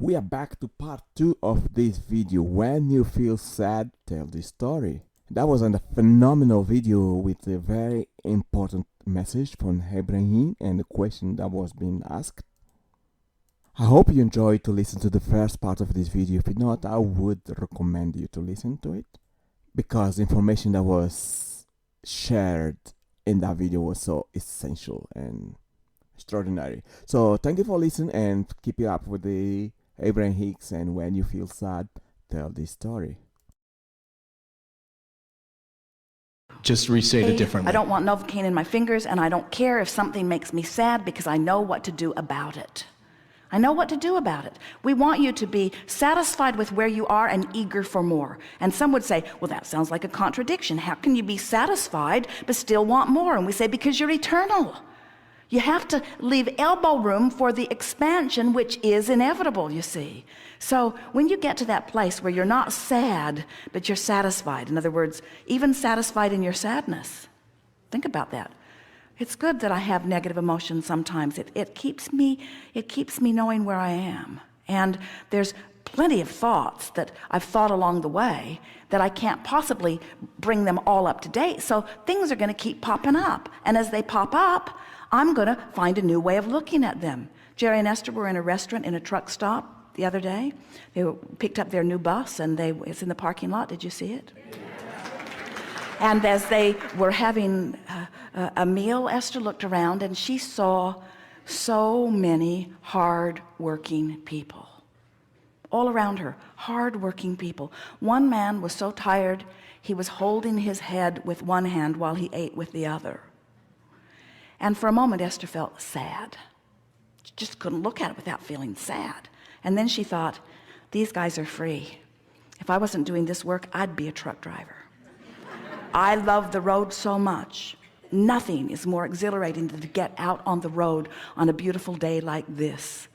We are back to part 2 of this video. When you feel sad, tell the story. That was a phenomenal video with a very important message from Abraham and the question that was being asked. I hope you enjoyed to listen to the first part of this video. If not, I would recommend you to listen to it, because the information that was shared in that video was so essential and extraordinary. So thank you for listening, and keep it up with the Abraham Hicks, and when you feel sad, tell this story. Just restate it differently. I don't want Novocaine in my fingers, and I don't care if something makes me sad, because I know what to do about it. I know what to do about it. We want you to be satisfied with where you are and eager for more. And some would say, well, that sounds like a contradiction. How can you be satisfied but still want more? And we say, because you're eternal. You have to leave elbow room for the expansion, which is inevitable, you see. So when you get to that place where you're not sad, but you're satisfied, in other words, even satisfied in your sadness, think about that. It's good that I have negative emotions sometimes. It keeps me knowing where I am. And there's plenty of thoughts that I've thought along the way that I can't possibly bring them all up to date. So things are going to keep popping up. And as they pop up, I'm going to find a new way of looking at them. Jerry and Esther were in a restaurant in a truck stop the other day. They picked up their new bus, and it's in the parking lot. Did you see it? And as they were having a meal, Esther looked around and she saw so many hard-working people. All around her, hard-working people. One man was so tired, he was holding his head with one hand while he ate with the other. And for a moment, Esther felt sad. She just couldn't look at it without feeling sad. And then she thought, these guys are free. If I wasn't doing this work, I'd be a truck driver. I love the road so much. Nothing is more exhilarating than to get out on the road on a beautiful day like this.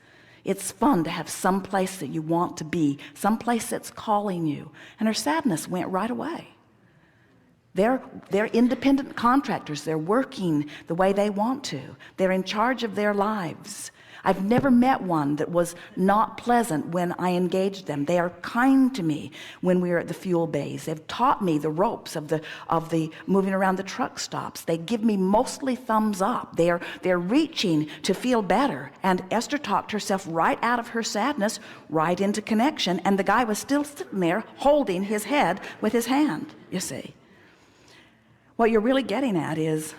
It's fun to have some place that you want to be, some place that's calling you. And her sadness went right away. They're independent contractors. They're working the way they want to. They're in charge of their lives. I've never met one that was not pleasant when I engaged them. They are kind to me when we are at the fuel bays. They've taught me the ropes of the moving around the truck stops. They give me mostly thumbs up. They're reaching to feel better. And Esther talked herself right out of her sadness, right into connection. And the guy was still sitting there holding his head with his hand, you see. What you're really getting at is,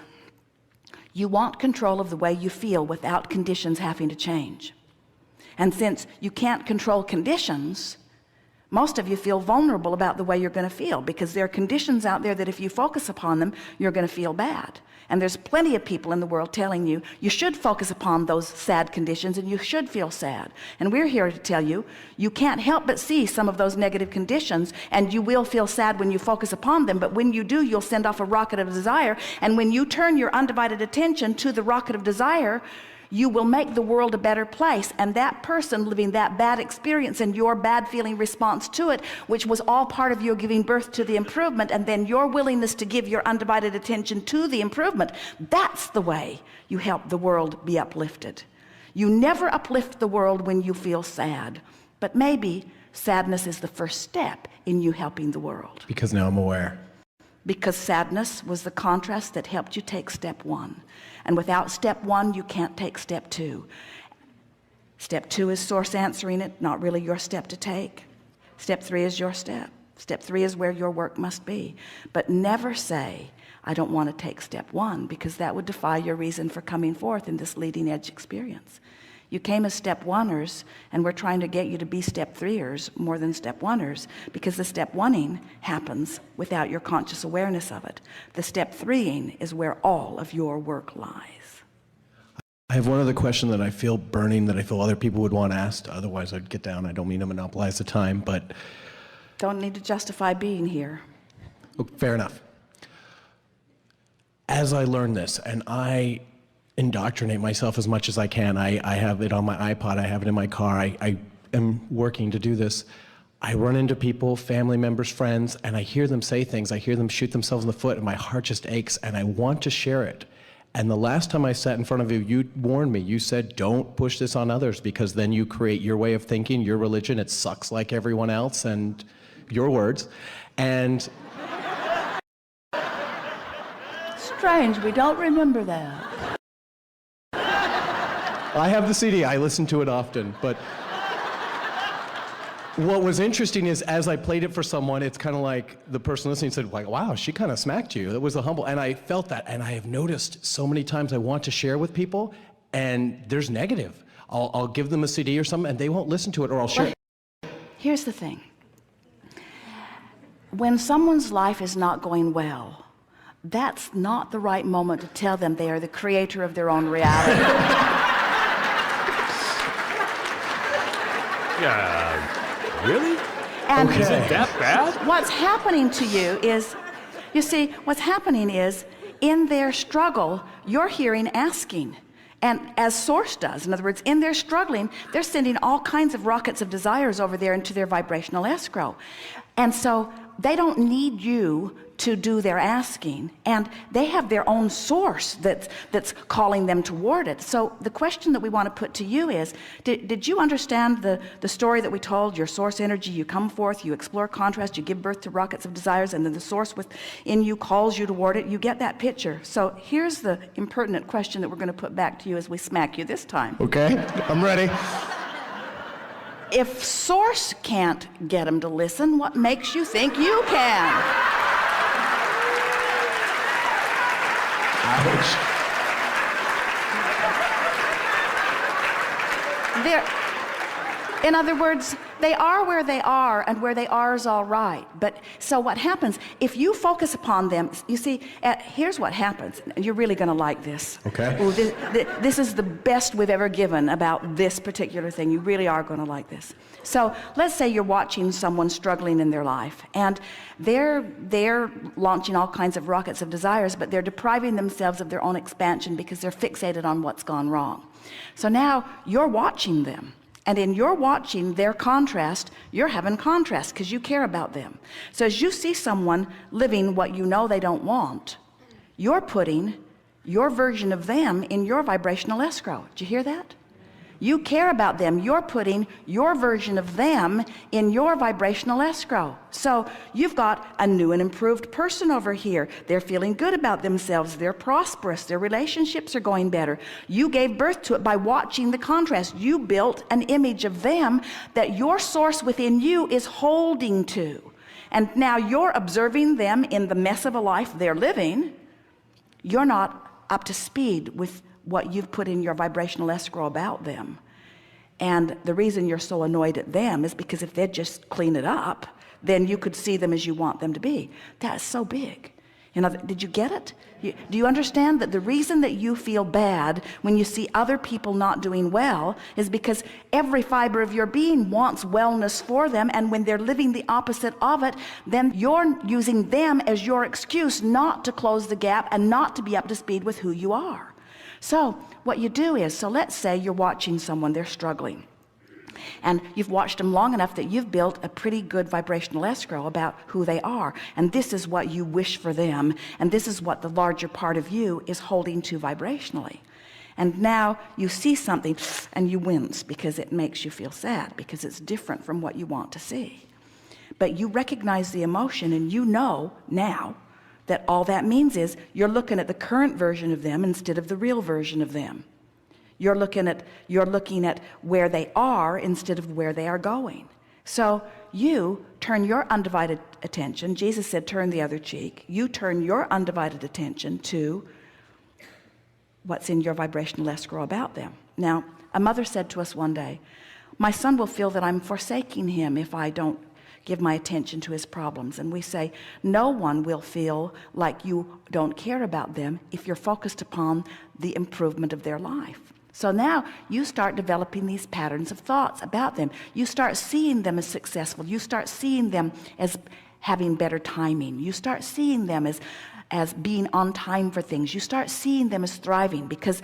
you want control of the way you feel without conditions having to change. And since you can't control conditions, most of you feel vulnerable about the way you're going to feel, because there are conditions out there that if you focus upon them, you're going to feel bad. And there's plenty of people in the world telling you, you should focus upon those sad conditions and you should feel sad. And we're here to tell you, you can't help but see some of those negative conditions, and you will feel sad when you focus upon them. But when you do, you'll send off a rocket of desire. And when you turn your undivided attention to the rocket of desire, you will make the world a better place. And that person living that bad experience and your bad feeling response to it, which was all part of your giving birth to the improvement, and then your willingness to give your undivided attention to the improvement, that's the way you help the world be uplifted. You never uplift the world when you feel sad, but maybe sadness is the first step in you helping the world. Because now I'm aware. Because sadness was the contrast that helped you take step one. And without step one, you can't take step two. Step two is source answering it, not really your step to take. Step three is your step. Step three is where your work must be. But never say, I don't want to take step one, because that would defy your reason for coming forth in this leading edge experience. You came as step oneers, and we're trying to get you to be step threeers more than step oneers, because the step oneing happens without your conscious awareness of it. The step threeing is where all of your work lies. I have one other question that I feel burning, that I feel other people would want asked. Otherwise, I'd get down. I don't mean to monopolize the time, but... Don't need to justify being here. Oh, fair enough. As I learn this, and I indoctrinate myself as much as I can. I have it on my iPod, I have it in my car, I am working to do this. I run into people, family members, friends, and I hear them say things, I hear them shoot themselves in the foot, and my heart just aches, and I want to share it. And the last time I sat in front of you, you warned me. You said, don't push this on others, because then you create your way of thinking, your religion. It sucks like everyone else, and your words. And Strange, we don't remember that. I have the CD. I listen to it often. But what was interesting is, as I played it for someone, it's kind of like the person listening said, like, wow, she kind of smacked you. That was a humble. And I felt that. And I have noticed so many times I want to share with people, and there's negative. I'll give them a CD or something, and they won't listen to it, or I'll share it. Here's the thing. When someone's life is not going well, that's not the right moment to tell them they are the creator of their own reality. Yeah, really? And Is it that bad? what's happening to you is, you see, what's happening is, in their struggle, you're hearing asking. And as Source does, in other words, in their struggling, they're sending all kinds of rockets of desires over there into their vibrational escrow. And so they don't need you to do their asking, and they have their own source that's calling them toward it. So the question that we want to put to you is, did you understand the story that we told? Your source energy, you come forth, you explore contrast, you give birth to rockets of desires, and then the source within you calls you toward it. You get that picture. So here's the impertinent question that we're going to put back to you as we smack you this time. Okay, I'm ready. If Source can't get them to listen, what makes you think you can? Ouch. In other words, they are where they are, and where they are is all right. But so what happens, if you focus upon them, you see, here's what happens. You're really going to like this. Okay. Ooh, this is the best we've ever given about this particular thing. You really are going to like this. So let's say you're watching someone struggling in their life, and they're launching all kinds of rockets of desires, but they're depriving themselves of their own expansion because they're fixated on what's gone wrong. So now you're watching them. And in your watching their contrast, you're having contrast because you care about them. So as you see someone living what you know they don't want, you're putting your version of them in your vibrational escrow. Did you hear that? You care about them. You're putting your version of them in your vibrational escrow. So you've got a new and improved person over here. They're feeling good about themselves. They're prosperous. Their relationships are going better. You gave birth to it by watching the contrast. You built an image of them that your source within you is holding to. And now you're observing them in the mess of a life they're living. You're not up to speed with what you've put in your vibrational escrow about them. And the reason you're so annoyed at them is because if they'd just clean it up, then you could see them as you want them to be. That's so big. Did you get it? Do you understand that the reason that you feel bad when you see other people not doing well is because every fiber of your being wants wellness for them, and when they're living the opposite of it, then you're using them as your excuse not to close the gap and not to be up to speed with who you are. So what you do is, so let's say you're watching someone, they're struggling. And you've watched them long enough that you've built a pretty good vibrational escrow about who they are. And this is what you wish for them. And this is what the larger part of you is holding to vibrationally. And now you see something and you wince because it makes you feel sad, because it's different from what you want to see. But you recognize the emotion, and you know now that all that means is you're looking at the current version of them instead of the real version of them. You're looking at where they are instead of where they are going. So you turn your undivided attention. Jesus said, turn the other cheek. You turn your undivided attention to what's in your vibrational escrow about them. Now, a mother said to us one day, my son will feel that I'm forsaking him if I don't give my attention to his problems. And we say, no one will feel like you don't care about them if you're focused upon the improvement of their life. So now you start developing these patterns of thoughts about them. You start seeing them as successful. You start seeing them as having better timing. You start seeing them as as being on time for things. You start seeing them as thriving because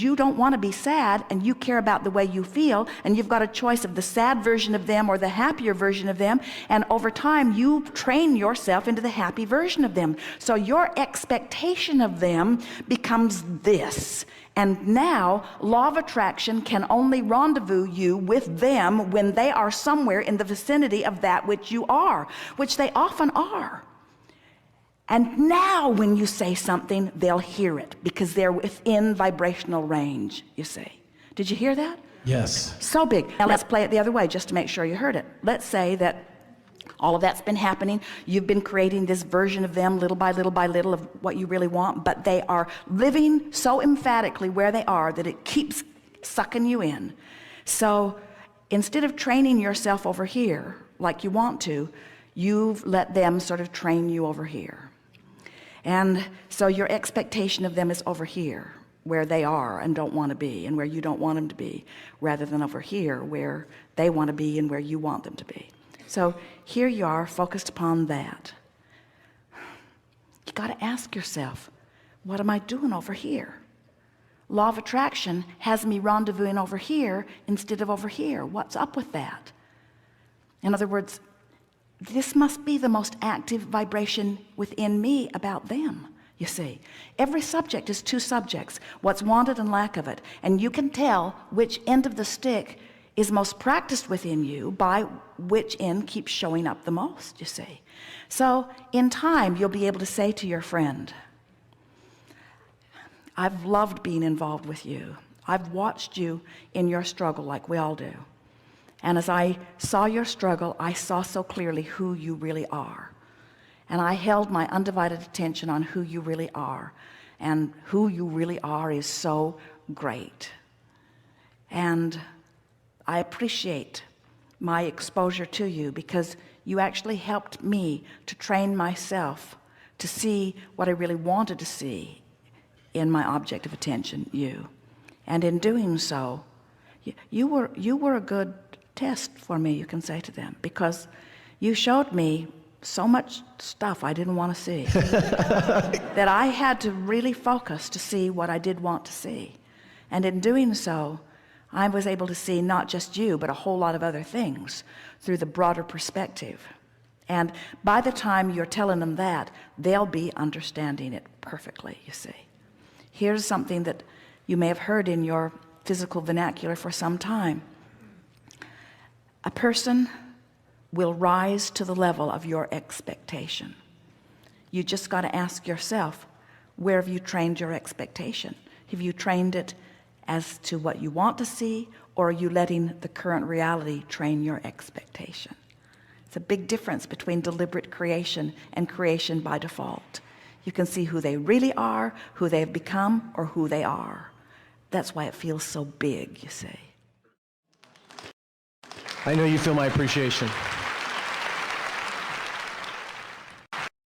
you don't want to be sad, and you care about the way you feel, and you've got a choice of the sad version of them or the happier version of them, and over time you train yourself into the happy version of them. So your expectation of them becomes this. And now, law of attraction can only rendezvous you with them when they are somewhere in the vicinity of that which you are, which they often are. And now when you say something, they'll hear it because they're within vibrational range, you see. Did you hear that? Yes. So big. Now let's play it the other way just to make sure you heard it. Let's say that all of that's been happening. You've been creating this version of them little by little by little of what you really want, but they are living so emphatically where they are that it keeps sucking you in. So instead of training yourself over here like you want to, you've let them sort of train you over here. And so your expectation of them is over here, where they are and don't want to be, and where you don't want them to be, rather than over here, where they want to be and where you want them to be. So here you are, focused upon that. You got to ask yourself, what am I doing over here? Law of attraction has me rendezvousing over here instead of over here. What's up with that? In other words, this must be the most active vibration within me about them, you see. Every subject is two subjects, what's wanted and lack of it. And you can tell which end of the stick is most practiced within you by which end keeps showing up the most, you see. So in time, you'll be able to say to your friend, I've loved being involved with you. I've watched you in your struggle like we all do. And as I saw your struggle, I saw so clearly who you really are. And I held my undivided attention on who you really are. And who you really are is so great. And I appreciate my exposure to you because you actually helped me to train myself to see what I really wanted to see in my object of attention, you. And in doing so, you were a good test for me, you can say to them, because you showed me so much stuff I didn't want to see that I had to really focus to see what I did want to see. And in doing so, I was able to see not just you, but a whole lot of other things through the broader perspective. And by the time you're telling them that, they'll be understanding it perfectly, you see. Here's something that you may have heard in your physical vernacular for some time. A person will rise to the level of your expectation. You just got to ask yourself, where have you trained your expectation? Have you trained it as to what you want to see, or are you letting the current reality train your expectation? It's a big difference between deliberate creation and creation by default. You can see who they really are, who they've become, or who they are. That's why it feels so big, you see. I know you feel my appreciation.